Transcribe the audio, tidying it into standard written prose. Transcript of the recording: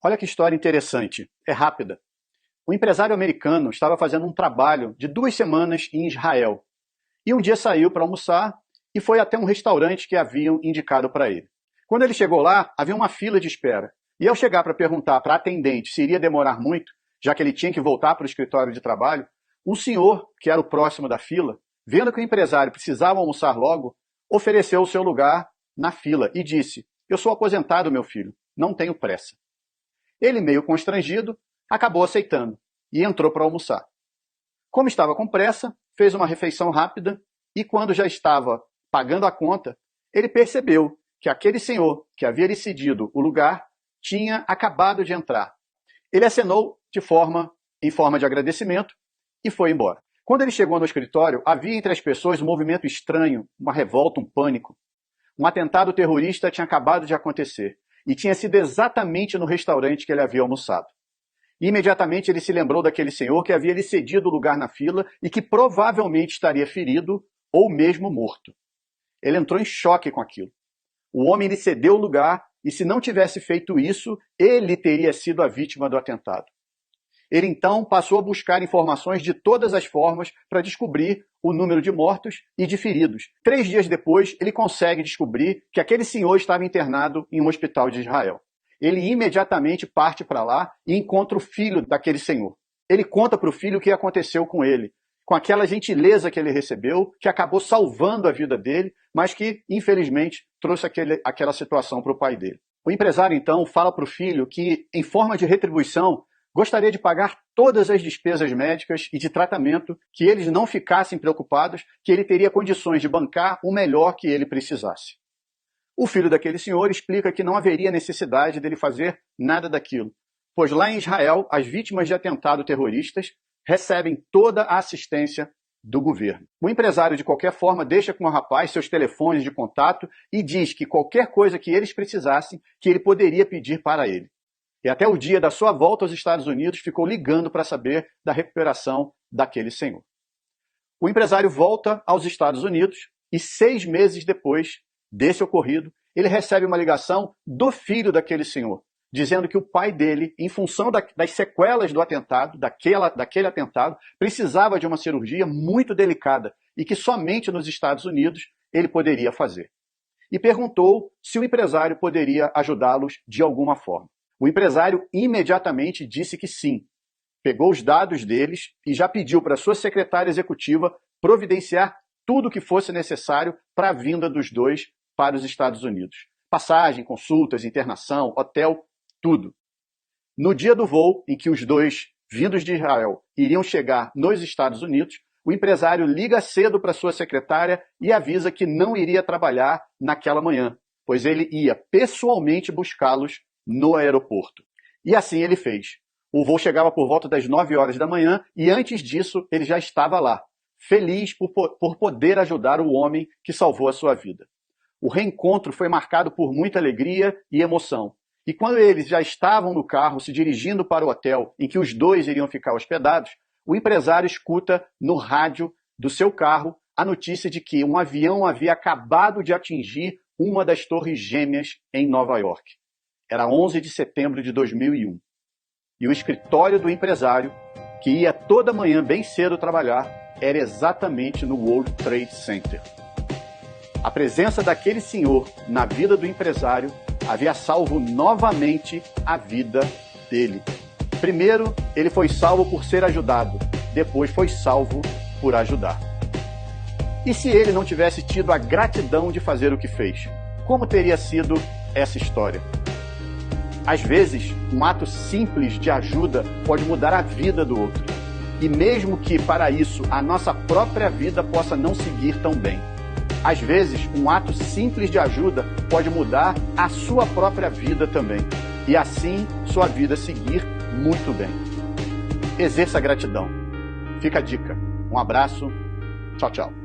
Olha que história interessante, é rápida. Um empresário americano estava fazendo um trabalho de 2 semanas em Israel. E um dia saiu para almoçar e foi até um restaurante que haviam indicado para ele. Quando ele chegou lá, havia uma fila de espera. E ao chegar para perguntar para a atendente se iria demorar muito, já que ele tinha que voltar para o escritório de trabalho, um senhor, que era o próximo da fila, vendo que o empresário precisava almoçar logo, ofereceu o seu lugar na fila e disse: "Eu sou aposentado, meu filho, não tenho pressa." Ele, meio constrangido, acabou aceitando e entrou para almoçar. Como estava com pressa, fez uma refeição rápida e, quando já estava pagando a conta, ele percebeu que aquele senhor que havia lhe cedido o lugar tinha acabado de entrar. Ele acenou em forma de agradecimento e foi embora. Quando ele chegou no escritório, havia entre as pessoas um movimento estranho, uma revolta, um pânico. Um atentado terrorista tinha acabado de acontecer e tinha sido exatamente no restaurante que ele havia almoçado. Imediatamente ele se lembrou daquele senhor que havia lhe cedido o lugar na fila e que provavelmente estaria ferido ou mesmo morto. Ele entrou em choque com aquilo. O homem lhe cedeu o lugar e, se não tivesse feito isso, ele teria sido a vítima do atentado. Ele então passou a buscar informações de todas as formas para descobrir o número de mortos e de feridos. 3 dias depois, ele consegue descobrir que aquele senhor estava internado em um hospital de Israel. Ele imediatamente parte para lá e encontra o filho daquele senhor. Ele conta para o filho o que aconteceu com ele, com aquela gentileza que ele recebeu, que acabou salvando a vida dele, mas que, infelizmente, trouxe aquela situação para o pai dele. O empresário, então, fala para o filho que, em forma de retribuição, gostaria de pagar todas as despesas médicas e de tratamento, que eles não ficassem preocupados, que ele teria condições de bancar o melhor que ele precisasse. O filho daquele senhor explica que não haveria necessidade dele fazer nada daquilo, pois lá em Israel, as vítimas de atentado terroristas recebem toda a assistência do governo. O empresário, de qualquer forma, deixa com o rapaz seus telefones de contato e diz que qualquer coisa que eles precisassem, que ele poderia pedir para ele. E até o dia da sua volta aos Estados Unidos ficou ligando para saber da recuperação daquele senhor. O empresário volta aos Estados Unidos e 6 meses depois desse ocorrido, ele recebe uma ligação do filho daquele senhor, dizendo que o pai dele, em função das sequelas do atentado, daquele atentado, precisava de uma cirurgia muito delicada e que somente nos Estados Unidos ele poderia fazer. E perguntou se o empresário poderia ajudá-los de alguma forma. O empresário imediatamente disse que sim. Pegou os dados deles e já pediu para sua secretária executiva providenciar tudo o que fosse necessário para a vinda dos dois para os Estados Unidos. Passagem, consultas, internação, hotel, tudo. No dia do voo em que os dois, vindos de Israel, iriam chegar nos Estados Unidos, o empresário liga cedo para sua secretária e avisa que não iria trabalhar naquela manhã, pois ele ia pessoalmente buscá-los no aeroporto. E assim ele fez. O voo chegava por volta das 9 horas da manhã e antes disso ele já estava lá, feliz por poder ajudar o homem que salvou a sua vida. O reencontro foi marcado por muita alegria e emoção. E quando eles já estavam no carro se dirigindo para o hotel em que os dois iriam ficar hospedados, o empresário escuta no rádio do seu carro a notícia de que um avião havia acabado de atingir uma das torres gêmeas em Nova York. Era 11 de setembro de 2001. E o escritório do empresário, que ia toda manhã bem cedo trabalhar, era exatamente no World Trade Center. A presença daquele senhor na vida do empresário havia salvo novamente a vida dele. Primeiro, ele foi salvo por ser ajudado. Depois foi salvo por ajudar. E se ele não tivesse tido a gratidão de fazer o que fez? Como teria sido essa história? Às vezes, um ato simples de ajuda pode mudar a vida do outro. E mesmo que, para isso, a nossa própria vida possa não seguir tão bem. Às vezes, um ato simples de ajuda pode mudar a sua própria vida também. E assim, sua vida seguir muito bem. Exerça a gratidão. Fica a dica. Um abraço. Tchau, tchau.